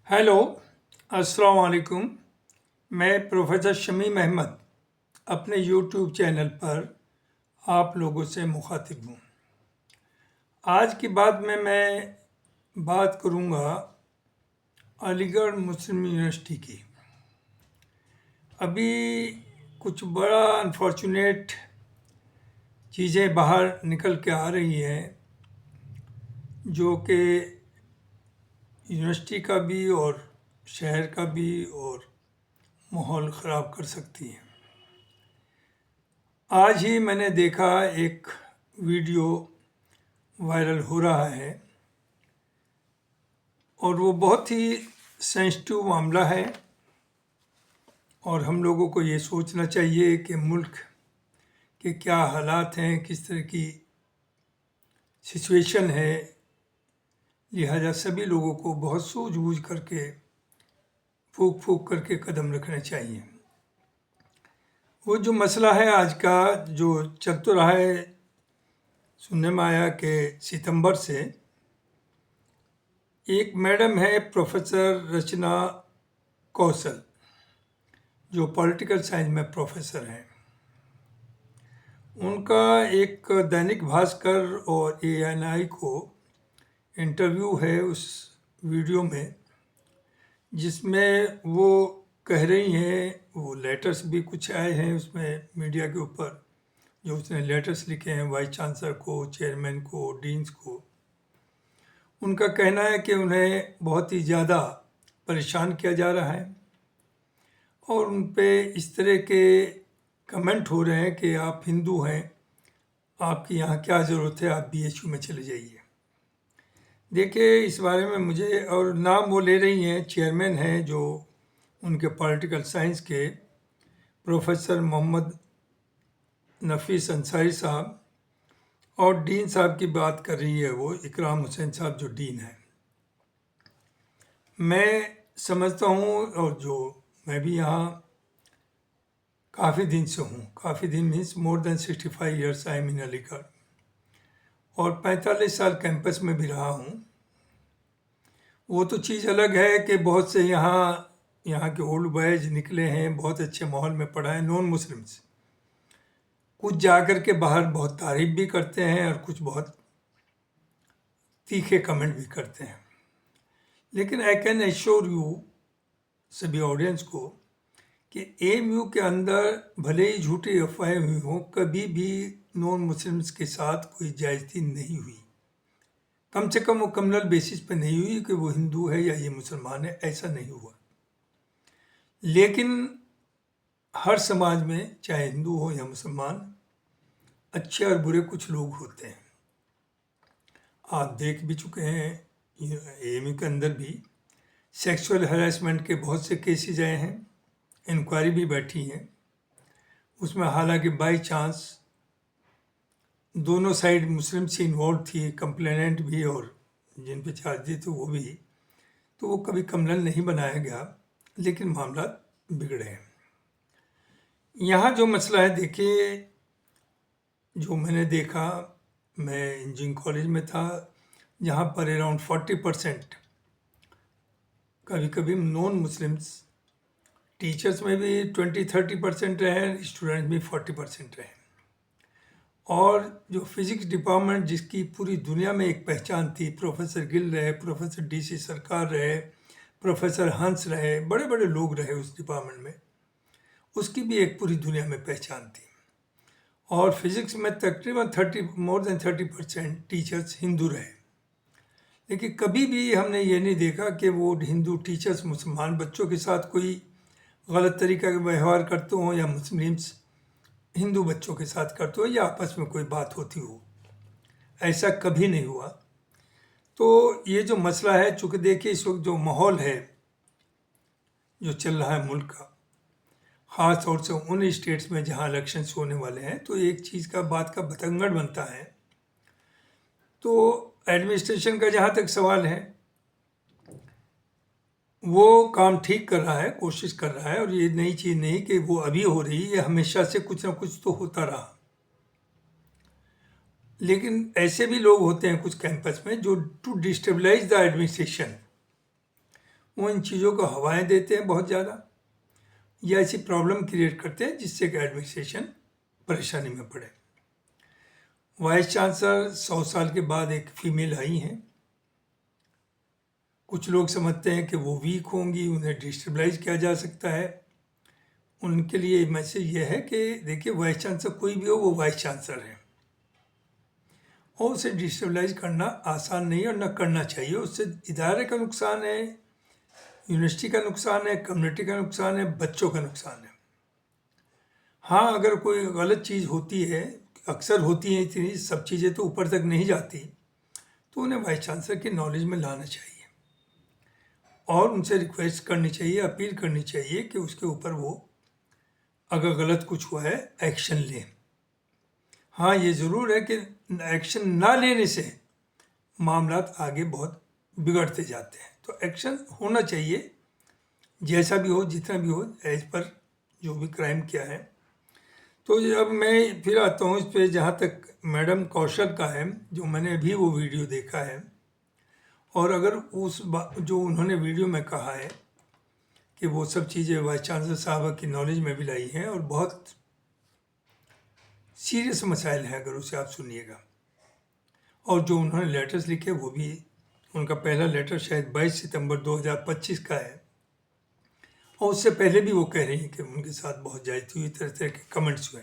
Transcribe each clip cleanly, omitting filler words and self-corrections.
Hello, अस्सलाम वालेकुम। मैं प्रोफेसर शमीम अहमद अपने यूट्यूब चैनल पर आप लोगों से मुखातिब हूँ। आज की बात में मैं बात करूँगा अलीगढ़ मुस्लिम यूनिवर्सिटी की। अभी कुछ बड़ा अनफॉर्चुनेट चीज़ें बाहर निकल के आ रही हैं जो कि यूनिवर्सिटी का भी और शहर का भी और माहौल ख़राब कर सकती हैं। आज ही मैंने देखा एक वीडियो वायरल हो रहा है और वो बहुत ही सेंसिटिव मामला है और हम लोगों को ये सोचना चाहिए कि मुल्क के क्या हालात हैं, किस तरह की सिचुएशन है। लिहाजा सभी लोगों को बहुत सूझबूझ करके फूक फूक करके कदम रखने चाहिए। वो जो मसला है आज का जो चल तो रहा है, सुनने में आया कि सितंबर से एक मैडम है प्रोफेसर रचना कौशल जो पॉलिटिकल साइंस में प्रोफेसर हैं। उनका एक दैनिक भास्कर और एएनआई को इंटरव्यू है उस वीडियो में, जिसमें वो कह रही हैं, वो लेटर्स भी कुछ आए हैं उसमें मीडिया के ऊपर, जो उसने लेटर्स लिखे हैं वाइस चांसलर को, चेयरमैन को, डीन्स को। उनका कहना है कि उन्हें बहुत ही ज़्यादा परेशान किया जा रहा है और उन पे इस तरह के कमेंट हो रहे हैं कि आप हिंदू हैं, आपकी यहाँ क्या ज़रूरत है, आप बीएचयू में चले जाइए। देखिए, इस बारे में मुझे, और नाम वो ले रही हैं, चेयरमैन हैं जो उनके पॉलिटिकल साइंस के प्रोफेसर मोहम्मद नफीस अंसारी साहब, और डीन साहब की बात कर रही है वो इकराम हुसैन साहब जो डीन है। मैं समझता हूँ, और जो मैं भी यहाँ काफ़ी दिन से हूँ, काफ़ी दिन means more than 65 years I am in Aligarh, और 45 साल कैंपस में भी रहा हूँ। वो तो चीज़ अलग है कि बहुत से यहाँ के ओल्ड बॉयज निकले हैं, बहुत अच्छे माहौल में पढ़ा है, नॉन मुस्लिम्स। कुछ जाकर के बाहर बहुत तारीफ भी करते हैं और कुछ बहुत तीखे कमेंट भी करते हैं। लेकिन आई कैन एश्योर यू सभी ऑडियंस को कि एएमयू के अंदर भले ही झूठी अफवाहें हुई हों, कभी भी नॉन मुस्लिम्स के साथ कोई ज्यादती नहीं हुई। कम से कम वो कम्युनल बेसिस पे नहीं हुई कि वो हिंदू है या ये मुसलमान है, ऐसा नहीं हुआ। लेकिन हर समाज में, चाहे हिंदू हो या मुसलमान, अच्छे और बुरे कुछ लोग होते हैं। आप देख भी चुके हैं एएमयू के अंदर भी सेक्सुअल हरासमेंट के बहुत से केसेस आए हैं, इंक्वायरी भी बैठी हैं उसमें। हालांकि बाई चांस दोनों साइड मुस्लिम से इन्वॉल्व थी, कंप्लेनेंट भी और जिन पे चार्ज दिए थे वो भी, तो वो कभी कम्युनल नहीं बनाया गया, लेकिन मामला बिगड़े हैं। यहाँ जो मसला है, देखिए, जो मैंने देखा, मैं इंजीनियरिंग कॉलेज में था जहाँ पर अराउंड 40% कभी कभी नॉन मुस्लिम्स, टीचर्स में भी 20-30% रहे, स्टूडेंट भी 40% रहे। और जो फिज़िक्स डिपार्टमेंट जिसकी पूरी दुनिया में एक पहचान थी, प्रोफेसर गिल रहे, प्रोफेसर डीसी सरकार रहे, प्रोफेसर हंस रहे, बड़े बड़े लोग रहे उस डिपार्टमेंट में, उसकी भी एक पूरी दुनिया में पहचान थी। और फिज़िक्स में तकरीबन मोर देन 30% टीचर्स हिंदू रहे। लेकिन कभी भी हमने ये नहीं देखा कि वो हिंदू टीचर्स मुसलमान बच्चों के साथ कोई गलत तरीका का व्यवहार करते हों, या मुस्लिम्स हिंदू बच्चों के साथ करते हो, या आपस में कोई बात होती हो। ऐसा कभी नहीं हुआ। तो ये जो मसला है, चूँकि देखिए इस वक्त जो माहौल है जो चल रहा है मुल्क का, ख़ास तौर से उन स्टेट्स में जहाँ इलेक्शंस होने वाले हैं, तो एक चीज़ का बात का बतंगड़ बनता है। तो एडमिनिस्ट्रेशन का जहाँ तक सवाल है, वो काम ठीक कर रहा है, कोशिश कर रहा है, और ये नई चीज़ नहीं कि वो अभी हो रही है, ये हमेशा से कुछ ना कुछ तो होता रहा। लेकिन ऐसे भी लोग होते हैं कुछ कैंपस में जो टू डिस्टेबलाइज द एडमिनिस्ट्रेशन, वो इन चीज़ों को हवाएं देते हैं बहुत ज़्यादा, या ऐसी प्रॉब्लम क्रिएट करते हैं जिससे कि एडमिनिस्ट्रेशन परेशानी में पड़े। वाइस चांसलर 100 साल के बाद एक फीमेल आई हैं। कुछ लोग समझते हैं कि वो वीक होंगी, उन्हें डिस्टेबलाइज किया जा सकता है। उनके लिए मैसेज ये है कि देखिए, वाइस चांसलर कोई भी हो, वो वाइस चांसलर है और उसे डिस्टेबलाइज करना आसान नहीं है और न करना चाहिए। उससे इदारे का नुकसान है, यूनिवर्सिटी का नुकसान है, कम्युनिटी का नुकसान है, बच्चों का नुकसान है। हाँ, अगर कोई गलत चीज़ होती है, अक्सर होती है, इतनी सब चीज़ें तो ऊपर तक नहीं जाती, तो उन्हें वाइस चांसलर के नॉलेज में लाना चाहिए और उनसे रिक्वेस्ट करनी चाहिए, अपील करनी चाहिए कि उसके ऊपर वो अगर गलत कुछ हुआ है एक्शन लें। हाँ, ये ज़रूर है कि एक्शन ना लेने से मामलात आगे बहुत बिगड़ते जाते हैं, तो एक्शन होना चाहिए, जैसा भी हो, जितना भी हो, एज पर जो भी क्राइम किया है। तो अब मैं फिर आता हूँ इस पे, जहाँ तक मैडम कौशल का है, जो मैंने अभी वो वीडियो देखा है, और अगर जो उन्होंने वीडियो में कहा है कि वो सब चीज़ें वाइस चांसलर साहब की नॉलेज में भी लाई हैं और बहुत सीरियस मसाइल हैं, अगर उसे आप सुनिएगा। और जो उन्होंने लेटर्स लिखे वो भी, उनका पहला लेटर शायद 22 सितंबर 2025 का है, और उससे पहले भी वो कह रही हैं कि उनके साथ बहुत ज्यादती हुई, तरह तरह के कमेंट्स हुए।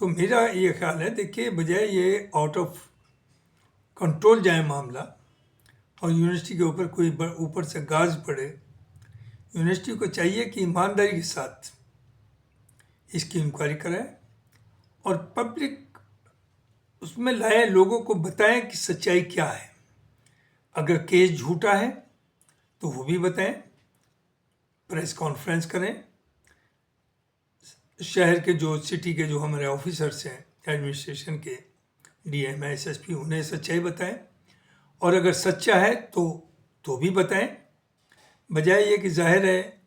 तो मेरा ये ख्याल है, देखिए, बजाय ये आउट ऑफ कंट्रोल जाए मामला और यूनिवर्सिटी के ऊपर कोई ऊपर से गाज पड़े, यूनिवर्सिटी को चाहिए कि ईमानदारी के साथ इसकी इंक्वायरी कराए और पब्लिक उसमें लाए, लोगों को बताएं कि सच्चाई क्या है। अगर केस झूठा है तो वो भी बताएं, प्रेस कॉन्फ्रेंस करें, शहर के जो सिटी के जो हमारे ऑफिसर्स हैं एडमिनिस्ट्रेशन के, डीएम, एसएसपी, उन्हें सच्चाई बताएं, और अगर सच्चा है तो भी बताएं। बजाय ये कि जाहिर है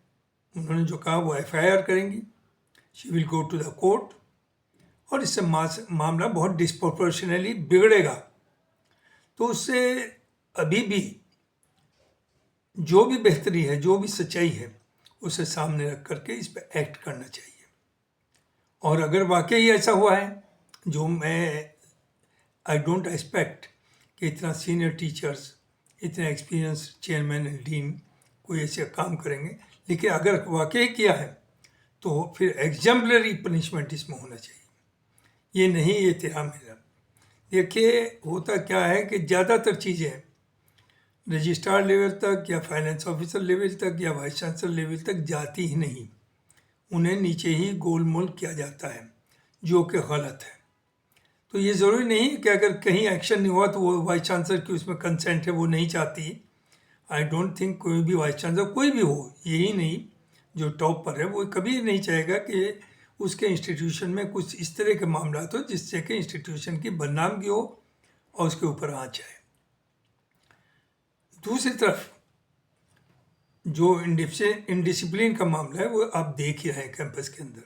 उन्होंने जो कहा वो एफआईआर करेंगी, she will go to the court, और इससे मामला बहुत डिस्प्रोपोर्शनली बिगड़ेगा। तो उससे अभी भी जो भी बेहतरी है, जो भी सच्चाई है, उसे सामने रख करके इस पर एक्ट करना चाहिए। और अगर वाकई ऐसा हुआ है, जो मैं आई डोंट एक्सपेक्ट कि इतना सीनियर टीचर्स, इतना एक्सपीरियंस चेयरमैन एंड डीन कोई ऐसे काम करेंगे, लेकिन अगर वाकई किया है तो फिर एग्जाम्पलरी पनिशमेंट इसमें होना चाहिए। ये नहीं ये तेरा मेरा। देखिए, होता क्या है कि ज़्यादातर चीज़ें रजिस्ट्रार लेवल तक या फाइनेंस ऑफिसर लेवल तक या वाइस चांसलर लेवल तक जाती ही नहीं, उन्हें नीचे ही गोलमोल किया जाता है, जो कि गलत है। तो ये ज़रूरी नहीं कि अगर कहीं एक्शन नहीं हुआ तो वो वाइस चांसलर की उसमें कंसेंट है, वो नहीं चाहती। आई डोंट थिंक कोई भी वाइस चांसलर, कोई भी हो, यही नहीं जो टॉप पर है, वो कभी नहीं चाहेगा कि उसके इंस्टीट्यूशन में कुछ इस तरह के मामला हो जिससे कि इंस्टीट्यूशन की बदनामगी हो और उसके ऊपर आँच आए। दूसरी तरफ जो इनडिसिप्लिन का मामला है, वो आप देख ही रहे हैं कैंपस के अंदर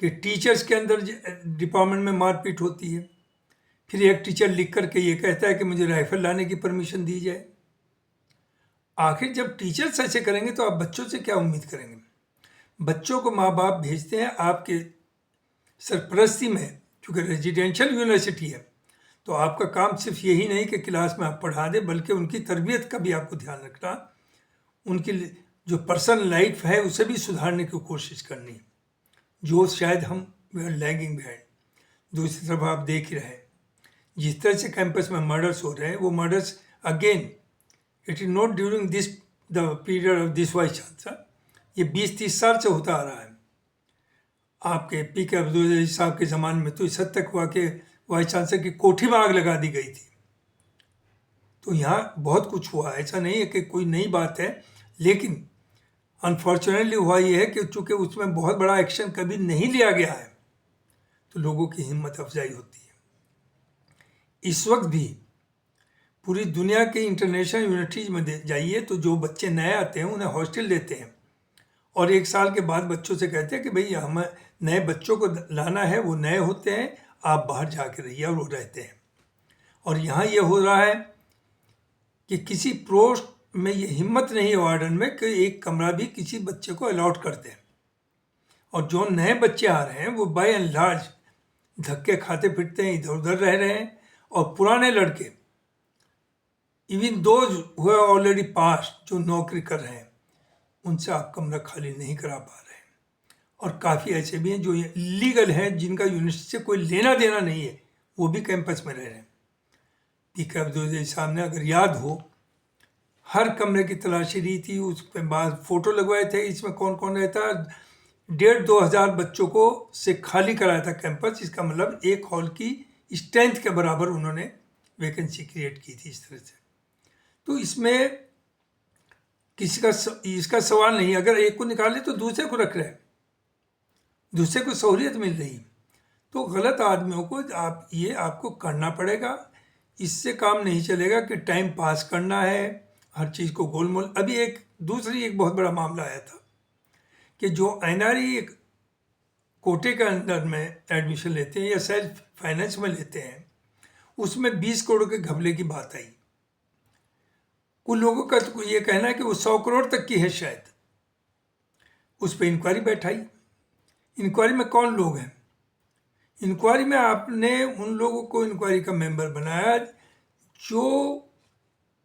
कि टीचर्स के अंदर डिपार्टमेंट में मारपीट होती है। फिर एक टीचर लिख करके ये कहता है कि मुझे राइफल लाने की परमिशन दी जाए। आखिर जब टीचर्स ऐसे करेंगे तो आप बच्चों से क्या उम्मीद करेंगे? बच्चों को माँ बाप भेजते हैं आपके सरपरस्ती में, क्योंकि रेजिडेंशियल यूनिवर्सिटी है, तो आपका काम सिर्फ यही नहीं कि क्लास में आप पढ़ा दें, बल्कि उनकी तरबियत का भी आपको ध्यान रखना, उनकी जो पर्सनल लाइफ है उसे भी सुधारने की कोशिश करनी, जो शायद हम वी आर लैगिंग बिहाइंड। दूसरी तरफ आप देख ही रहे जिस तरह से कैंपस में मर्डर्स हो रहे हैं, वो murders again it is not during this the period of this vice chancellor, ये 20-30 साल से होता आ रहा है। आपके पी.के. अब्दुल अजीज साहब के ज़माने में तो इस हद तक हुआ कि वाइस चांसलर की कोठी में आग लगा दी गई थी। तो यहाँ बहुत कुछ हुआ, ऐसा नहीं है कि कोई नई बात है, लेकिन अनफॉर्चुनेटली हुआ ये है कि चूँकि उसमें बहुत बड़ा एक्शन कभी नहीं लिया गया है, तो लोगों की हिम्मत अफजाई होती है। इस वक्त भी पूरी दुनिया के इंटरनेशनल यूनिवर्सिटीज़ में जाइए तो जो बच्चे नए आते हैं उन्हें हॉस्टल देते हैं, और 1 साल के बाद बच्चों से कहते हैं कि भाई हमें नए बच्चों को लाना है, वो नए होते हैं, आप बाहर जाके रहिए, और वो रहते हैं। और यहाँ ये हो रहा है कि किसी पोस्ट में ये हिम्मत नहीं है वार्डन में कि एक कमरा भी किसी बच्चे को अलॉट कर दें। और जो नए बच्चे आ रहे हैं वो बाय एंड लार्ज धक्के खाते फिरते हैं, इधर उधर रह रहे हैं। और पुराने लड़के, even those who have already pass, जो नौकरी कर रहे हैं, उनसे आप कमरा खाली नहीं करा पा रहे हैं। और काफ़ी ऐसे भी हैं जो लीगल हैं, जिनका यूनिवर्सिटी से कोई लेना देना नहीं है, वो भी कैंपस में रह रहे हैं। पीके अब्दुल सामने अगर याद हो, हर कमरे की तलाशी ली थी, उसके बाद फ़ोटो लगवाए थे इसमें कौन कौन रहता। 1,500-2,000 बच्चों को से खाली कराया था कैंपस। इसका मतलब एक हॉल की स्ट्रेंथ के बराबर उन्होंने वैकेंसी क्रिएट की थी इस तरह से। तो इसमें किसी का इसका सवाल नहीं, अगर एक को निकाले तो दूसरे को रख रहे हैं, दूसरे को सहूलियत मिल रही। तो गलत आदमियों को आपको करना पड़ेगा। इससे काम नहीं चलेगा कि टाइम पास करना है, हर चीज़ को गोलमोल। अभी एक बहुत बड़ा मामला आया था कि जो एनआरई कोटे के अंदर में एडमिशन लेते हैं या सेल्फ फाइनेंस में लेते हैं, उसमें 20 करोड़ के घपले की बात आई। कुछ लोगों का तो ये कहना है कि वो 100 करोड़ तक की है शायद। उस पर इंक्वायरी बैठाई। इंक्वायरी में कौन लोग हैं? इंक्वायरी में आपने उन लोगों को इंक्वायरी का मेंबर बनाया जो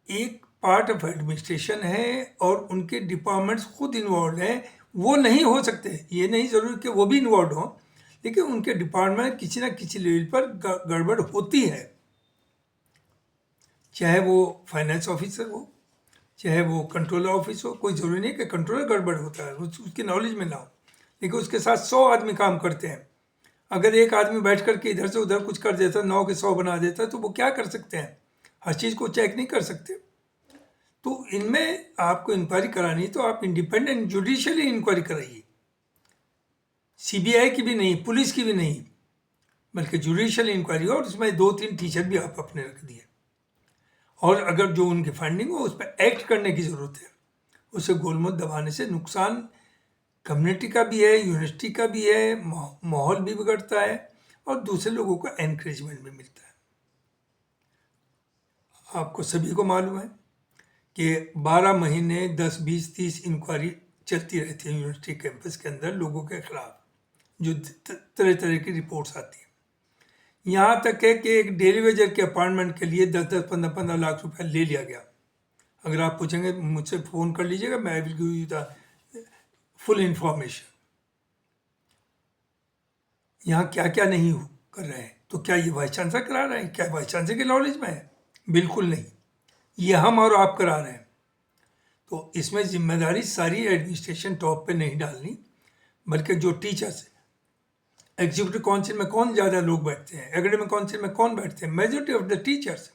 एक पार्ट ऑफ एडमिनिस्ट्रेशन है और उनके डिपार्टमेंट्स खुद इन्वॉल्व हैं। वो नहीं हो सकते, ये नहीं ज़रूरी कि वो भी इन्वॉल्व हों, लेकिन उनके डिपार्टमेंट किसी ना किसी लेवल पर गड़बड़ होती है। चाहे वो फाइनेंस ऑफिसर हो, चाहे वो कंट्रोलर ऑफिस हो, कोई ज़रूरी नहीं कि कंट्रोलर गड़बड़ होता है, उसकी नॉलेज में ना हो, लेकिन उसके साथ 100 आदमी काम करते हैं। अगर एक आदमी बैठ करके इधर से उधर कुछ कर देता, 9 के 100 बना देता, तो वो क्या कर सकते हैं? हर चीज़ को चेक नहीं कर सकते। तो इनमें आपको इंक्वायरी करानी तो आप इंडिपेंडेंट जुडिशियली इंक्वायरी कराइए, सीबीआई की भी नहीं, पुलिस की भी नहीं, बल्कि जुडिशियल इंक्वायरी। और उसमें 2-3 टीचर भी आप अपने रख दिए, और अगर जो उनकी फंडिंग हो उस पर एक्ट करने की ज़रूरत है। उसे गोलमोल दबाने से नुकसान कम्युनिटी का भी है, यूनिवर्सिटी का भी है, माहौल भी बिगड़ता है और दूसरे लोगों को एनकरेजमेंट भी मिलता है। आपको सभी को मालूम है कि 12 महीने 10, 20, 30 इंक्वायरी चलती रहती है यूनिवर्सिटी कैंपस के अंदर लोगों के खिलाफ, जो तरह तरह की रिपोर्ट्स आती हैं। यहाँ तक है कि एक डेली वेजर के अपार्टमेंट के लिए 10-10, 15-15 लाख रुपया ले लिया गया। अगर आप पूछेंगे मुझसे फ़ोन कर लीजिएगा, मैं will give you the full information. यहाँ क्या क्या नहीं कर रहे हैं। तो क्या ये वाइस चांसलर करा रहे हैं? क्या वाइस चांसलर के नॉलेज में है? बिल्कुल नहीं, ये हम और आप करा रहे हैं। तो इसमें जिम्मेदारी सारी एडमिनिस्ट्रेशन टॉप पे नहीं डालनी, बल्कि जो टीचर्स, एग्जीक्यूटिव काउंसिल में कौन ज़्यादा लोग बैठते हैं, एकेडमिक काउंसिल में कौन बैठते हैं? Majority of the teachers.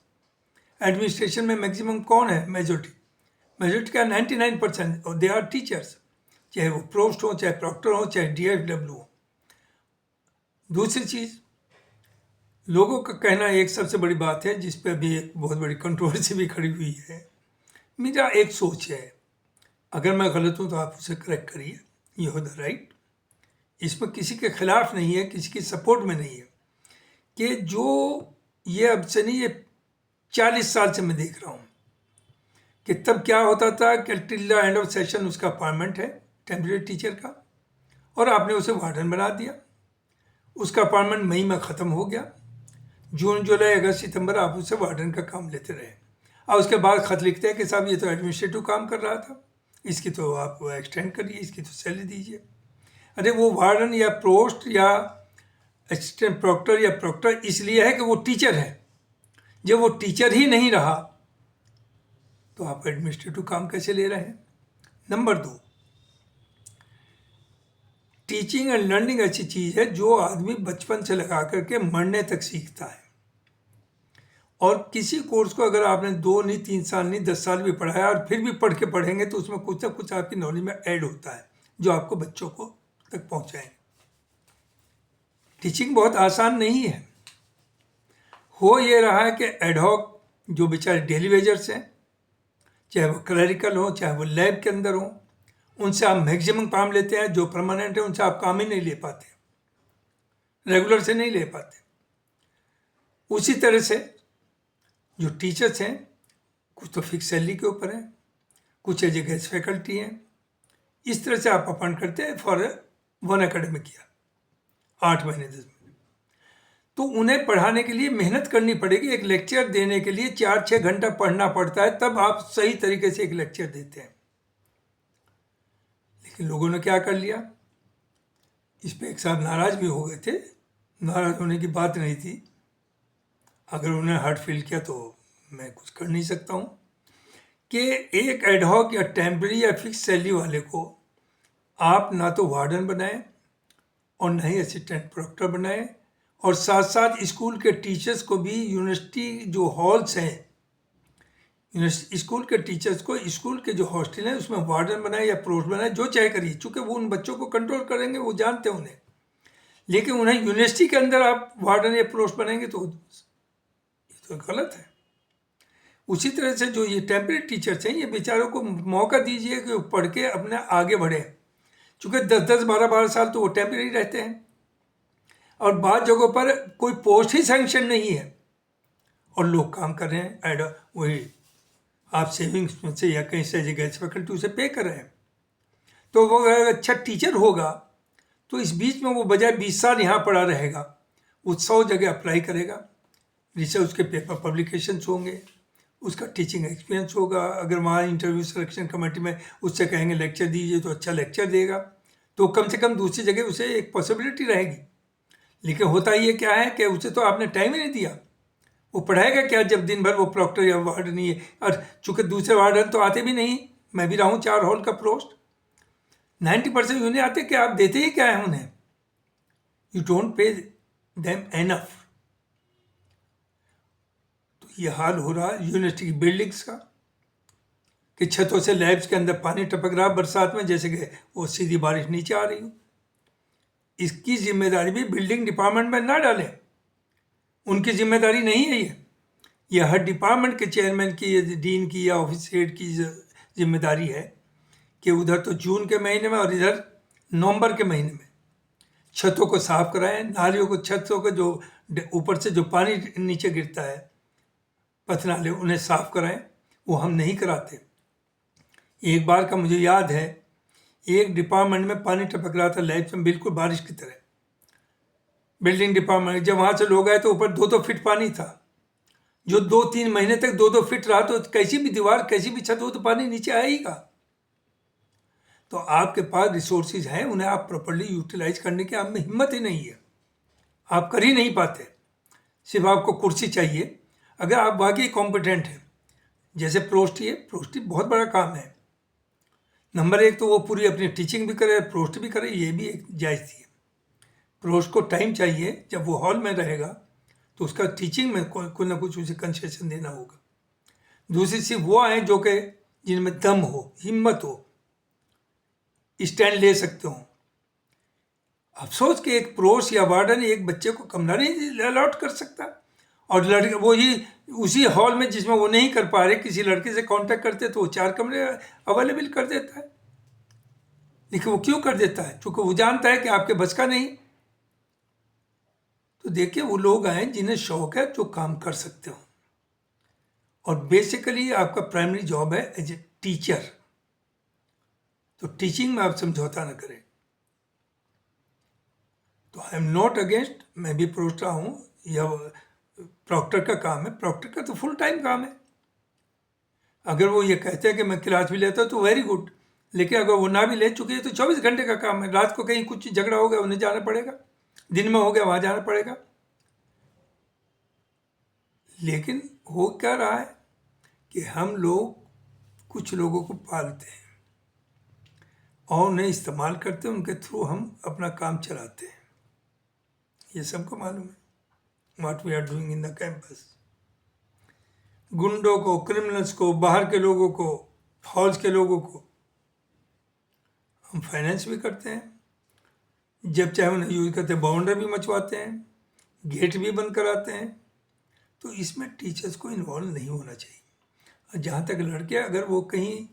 Administration में मैक्सिमम कौन है? मेजोरिटी का 99% और दे आर टीचर्स, चाहे वो प्रोस्ट हो, चाहे प्रॉक्टर हो, चाहे DFW हो। दूसरी चीज़, लोगों का कहना एक सबसे बड़ी बात है जिस पे अभी एक बहुत बड़ी कंट्रोवर्सी भी खड़ी हुई है। मेरा एक सोच है, अगर मैं गलत हूँ तो आप उसे करेक्ट करिए, यू हैव द राइट। इसमें किसी के खिलाफ नहीं है, किसी की सपोर्ट में नहीं है, कि जो ये अब से नहीं, ये 40 साल से मैं देख रहा हूँ कि तब क्या होता था कि till the end of session उसका अपॉइंटमेंट है टेम्परेरी टीचर का, और आपने उसे वार्डन बना दिया। उसका अपॉइंटमेंट मई में ख़त्म हो गया, जून, जुलाई, अगस्त, सितंबर आप उससे वार्डन का काम लेते रहे, और उसके बाद ख़त लिखते हैं कि साहब ये तो एडमिनिस्ट्रेटिव काम कर रहा था, इसकी तो आप एक्सटेंड करिए, इसकी तो सैलरी दीजिए। अरे वो वार्डन या प्रोस्ट या असिस्टेंट प्रॉक्टर या प्रॉक्टर इसलिए है कि वो टीचर है। जब वो टीचर ही नहीं रहा तो आप एडमिनिस्ट्रेटिव काम कैसे ले रहे हैं? नंबर 2, टीचिंग एंड लर्निंग ऐसी चीज़ है जो आदमी बचपन से लगा करके मरने तक सीखता है। और किसी कोर्स को अगर आपने 2 नहीं, 3 साल नहीं, 10 साल भी पढ़ाया और फिर भी पढ़ के पढ़ेंगे तो उसमें कुछ ना कुछ आपकी नॉलेज में ऐड होता है जो आपको बच्चों को तक पहुँचाएंगे। टीचिंग बहुत आसान नहीं है। हो ये रहा है कि एडहॉक जो बेचारे डेली वेजर्स हैं, चाहे वो क्लरिकल हो, चाहे वो लैब के अंदर हो, उनसे आप मैक्सिमम काम लेते हैं। जो परमानेंट है उनसे आप काम ही नहीं ले पाते, रेगुलर से नहीं ले पाते। उसी तरह से जो टीचर्स हैं, कुछ तो फिक्स सैलरी के ऊपर है, कुछ एज ए गेस्ट फैकल्टी हैं। इस तरह से आप अपॉइंट करते हैं फॉर 1 एकेडमिक ईयर, 8 महीने 10 महीने। तो उन्हें पढ़ाने के लिए मेहनत करनी पड़ेगी। एक लेक्चर देने के लिए 4-6 घंटा पढ़ना पड़ता है, तब आप सही तरीके से एक लेक्चर देते हैं। लेकिन लोगों ने क्या कर लिया, इस पर एक साहब नाराज भी हो गए थे। नाराज होने की बात नहीं थी, अगर उन्हें हर्ट फील किया तो मैं कुछ कर नहीं सकता हूँ, कि एक एडहॉक या टेम्पररी या फिक्स सैलरी वाले को आप ना तो वार्डन बनाएं और ना ही असिस्टेंट प्रोक्टर बनाएं, और साथ साथ स्कूल के टीचर्स को भी यूनिवर्सिटी जो हॉल्स हैं, स्कूल के टीचर्स को स्कूल के जो हॉस्टल हैं उसमें वार्डन बनाए या प्रोस्ट बनाए, जो चाहे करिए, चूँकि वो उन बच्चों को कंट्रोल करेंगे, वो जानते हैं उन्हें। लेकिन उन्हें यूनिवर्सिटी के अंदर आप वार्डन या प्रोस्ट बनाएंगे तो ये तो गलत है। उसी तरह से जो ये टेम्परेरी टीचर्स हैं, ये बेचारों को मौका दीजिए कि वो पढ़ के अपने आगे बढ़े। चूँकि 10-10, 12-12 साल तो वो टेम्परेरी रहते हैं, और बाद जगहों पर कोई पोस्ट ही सैंक्शन नहीं है और लोग काम कर रहे हैं, वही आप सेविंग्स में से या कहीं से गेस्ट फैकल्टी उसे पे कर रहे हैं। तो वो अगर अच्छा टीचर होगा तो इस बीच में वो बजाय 20 साल यहाँ पढ़ा रहेगा, वो 100 जगह अप्लाई करेगा, रिसर्च के पेपर पब्लिकेशंस होंगे, उसका टीचिंग एक्सपीरियंस होगा। अगर वहाँ इंटरव्यू सिलेक्शन कमेटी में उससे कहेंगे लेक्चर दीजिए तो अच्छा लेक्चर देगा, तो कम से कम दूसरी जगह उसे एक पॉसिबिलिटी रहेगी। लेकिन होता ये क्या है कि उसे तो आपने टाइम ही नहीं दिया, वो पढ़ाएगा क्या जब दिन भर वो प्रॉक्टर या वार्डन ही है। और चूँकि दूसरे वार्डन तो आते भी नहीं, मैं भी रहा हूँ 4 हॉल का पोस्ट, 90% यूँ नहीं आते कि आप देते ही क्या है उन्हें, you don't pay them enough. तो ये हाल हो रहा है यूनिवर्सिटी की बिल्डिंग्स का, कि छतों से लैब्स के अंदर पानी टपक रहा बरसात में, जैसे कि वो सीधी बारिश नीचे आ रही हो। इसकी जिम्मेदारी भी बिल्डिंग डिपार्टमेंट में ना डालें, उनकी जिम्मेदारी नहीं है ये हर डिपार्टमेंट के चेयरमैन की, डीन की या ऑफिस हेड की जिम्मेदारी है कि उधर तो जून के महीने में और इधर नवंबर के महीने में छतों को साफ कराएं, नालियों को, छतों को जो ऊपर से जो पानी नीचे गिरता है पथनाले, उन्हें साफ कराएं। वो हम नहीं कराते। एक बार का मुझे याद है, एक डिपार्टमेंट में पानी टपक रहा था लैब में, बिल्कुल बारिश की तरह। बिल्डिंग डिपार्टमेंट, जब वहाँ से लोग आए तो ऊपर 2-2 फीट पानी था, जो 2-3 महीने तक 2-2 फीट रहा, तो कैसी भी दीवार, कैसी भी छत हो तो पानी नीचे आएगा। तो आपके पास रिसोर्सेज हैं, उन्हें आप प्रॉपर्ली यूटिलाइज करने की आप में हिम्मत ही नहीं है, आप कर ही नहीं पाते। सिर्फ आपको कुर्सी चाहिए। अगर आप वाकई कॉम्पिटेंट हैं, जैसे प्रोस्टी है, प्रोस्टी बहुत बड़ा काम है। नंबर 1 तो वो पूरी अपनी टीचिंग भी करे, प्रोस्ट भी करे, ये भी एक जायज़ थी। प्रोस्ट को टाइम चाहिए, जब वो हॉल में रहेगा तो उसका टीचिंग में कोई ना कुछ उसे कंसेशन देना होगा। दूसरी सिर्फ वो आए जो कि जिनमें दम हो, हिम्मत हो, स्टैंड ले सकते हो। अफसोस कि एक प्रोस या वार्डन एक बच्चे को कमरा नहीं अलॉट कर सकता, और लड़के वो ही उसी हॉल में जिसमें वो नहीं कर पा रहे, किसी लड़के से कांटेक्ट करते तो वो 4 कमरे अवेलेबल कर देता है। लेकिन वो क्यों कर देता है? क्योंकि वो जानता है कि आपके बस का नहीं। तो देखिए, वो लोग आए जिन्हें शौक है, जो काम कर सकते हो। और बेसिकली आपका प्राइमरी जॉब है एज ए टीचर, तो टीचिंग में आप समझौता ना करें। तो आई एम नॉट अगेंस्ट, मैं भी प्रोस्ट रहा हूँ, यह प्रॉक्टर का काम है, प्रॉक्टर का तो फुल टाइम काम है। अगर वो ये कहते हैं कि मैं क्लास भी लेता हूँ तो वेरी गुड, लेकिन अगर वो ना भी ले चुके हैं तो 24 घंटे का काम है। रात को कहीं कुछ झगड़ा हो गया, उन्हें जाना पड़ेगा, दिन में हो गया वहाँ जाना पड़ेगा। लेकिन हो क्या रहा है कि हम लोग कुछ लोगों को पालते हैं और उन्हें इस्तेमाल करते हैं, उनके थ्रू हम अपना काम चलाते हैं। ये सबको मालूम है what we are doing in the campus. गुंडों को, क्रिमिनल्स को, बाहर के लोगों को, फौज के लोगों को हम फाइनेंस भी करते हैं, जब चाहे उन्हें यूज करते हैं, बाउंड्री भी मचवाते हैं, गेट भी बंद कराते हैं। तो इसमें टीचर्स को इन्वॉल्व नहीं होना चाहिए। और जहाँ तक लड़के, अगर वो कहीं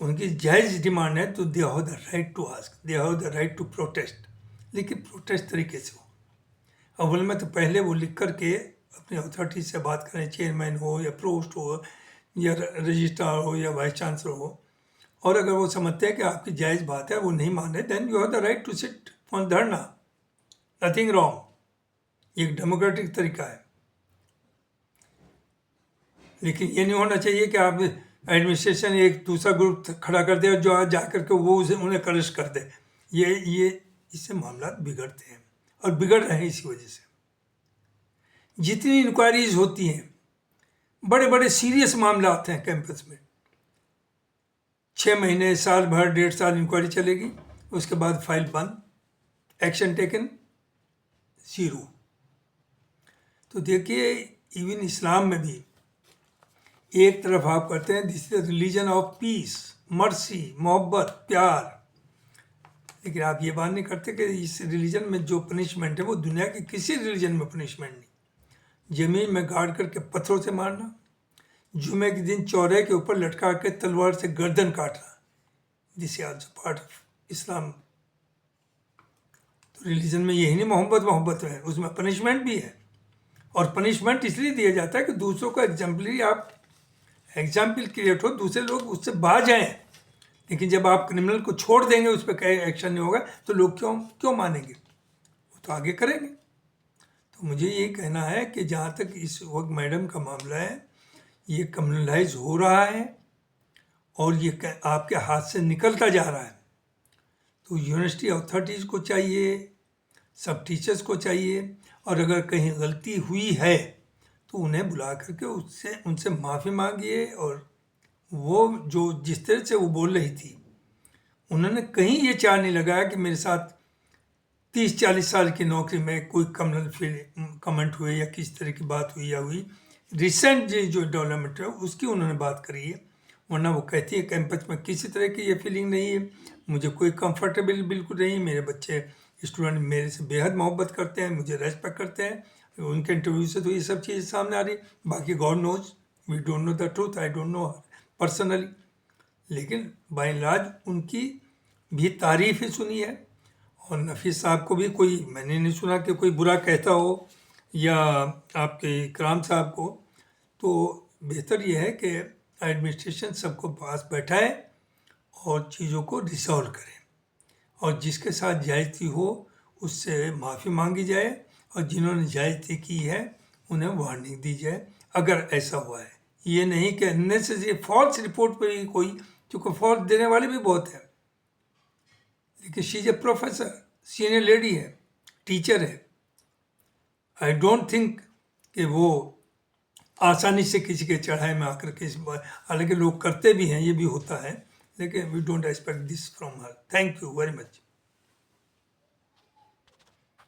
उनकी जायज़ डिमांड है तो they have the right to ask, they have the right to protest, लेकिन प्रोटेस्ट तरीके से हो। अव्वल में तो पहले वो लिख करके अपनी अथॉरिटी से बात करें, चेयरमैन हो या प्रोस्ट हो, या रजिस्ट्रार हो या वाइस चांसलर हो, और अगर वो समझते हैं कि आपकी जायज़ बात है, वो नहीं मान रहे, then you have the right to sit on dharna, nothing wrong, ये एक डेमोक्रेटिक तरीका है। लेकिन ये नहीं होना चाहिए कि आप एडमिनिस्ट्रेशन एक दूसरा ग्रुप खड़ा कर दे और जो आज जा करके वो उसे उन्हें करश कर दे। ये इससे मामला बिगड़ते हैं और बिगड़ रहे हैं इसी वजह से। जितनी इंक्वायरीज होती हैं, बड़े बड़े सीरियस मामला आते हैं कैंपस में, 6 महीने, साल भर, 1.5 साल इंक्वायरी चलेगी, उसके बाद फाइल बंद, एक्शन टेकन जीरो। तो देखिए, इवन इस्लाम में भी एक तरफ आप करते हैं this is religion of peace, mercy, मोहब्बत, प्यार, लेकिन आप ये बात नहीं करते कि इस रिलीजन में जो पनिशमेंट है वो दुनिया के किसी रिलीजन में पनिशमेंट नहीं। जमीन में गाड़ करके पत्थरों से मारना, जुमे के दिन चौराहे के ऊपर लटका के तलवार से गर्दन काटना, this is also part of Islam. तो रिलीजन में यही नहीं मोहब्बत है, उसमें पनिशमेंट भी है। और पनिशमेंट इसलिए दिया जाता है कि दूसरों को एग्जाम्पल क्रिएट हो, दूसरे लोग उससे बाज जाएं। लेकिन जब आप क्रिमिनल को छोड़ देंगे, उस पर कोई एक्शन नहीं होगा, तो लोग क्यों मानेंगे? वो तो आगे करेंगे। तो मुझे ये कहना है कि जहाँ तक इस वक्त मैडम का मामला है, ये कम्युनलाइज हो रहा है और ये आपके हाथ से निकलता जा रहा है। तो यूनिवर्सिटी अथॉरिटीज़ को चाहिए, सब टीचर्स को चाहिए, और अगर कहीं गलती हुई है तो उन्हें बुला करके उनसे माफ़ी मांगिए। और वो जो जिस तरह से वो बोल रही थी, उन्होंने कहीं ये चार नहीं लगाया कि मेरे साथ 30-40 साल की नौकरी में कोई कमेंट हुए या किस तरह की बात हुई या हुई। रिसेंट जो डेवलपमेंट है उसकी उन्होंने बात करी है, वरना वो कहती है कैंपस में किसी तरह की ये फीलिंग नहीं है, मुझे कोई कंफर्टेबल बिल्कुल नहीं, मेरे बच्चे स्टूडेंट मेरे से बेहद मोहब्बत करते हैं, मुझे रेस्पेक्ट करते हैं। उनके इंटरव्यू से तो ये सब चीज़ें सामने आ रही, बाकी God knows, we don't know the truth, I don't know personally, लेकिन बाय एंड लार्ज उनकी भी तारीफ ही सुनी है। और नफीस साहब को भी मैंने नहीं सुना कि कोई बुरा कहता हो, या आपके इकराम साहब को। तो बेहतर यह है कि एडमिनिस्ट्रेशन सबको पास बैठाए और चीज़ों को रिसॉल्व करें, और जिसके साथ जायज़ती हो उससे माफ़ी मांगी जाए, और जिन्होंने जायज़ती की है उन्हें वार्निंग दी जाए अगर ऐसा हुआ है। ये नहीं कि अननेसेसरी फॉल्स रिपोर्ट पे ही कोई, क्योंकि फॉल्स देने वाले भी बहुत हैं, लेकिन she is a professor, senior lady है, टीचर है। आई डोंट थिंक कि वो आसानी से किसी के चढ़ाई में आकर के, हालांकि लोग करते भी हैं, ये भी होता है, लेकिन we don't expect this from her. Thank you very much.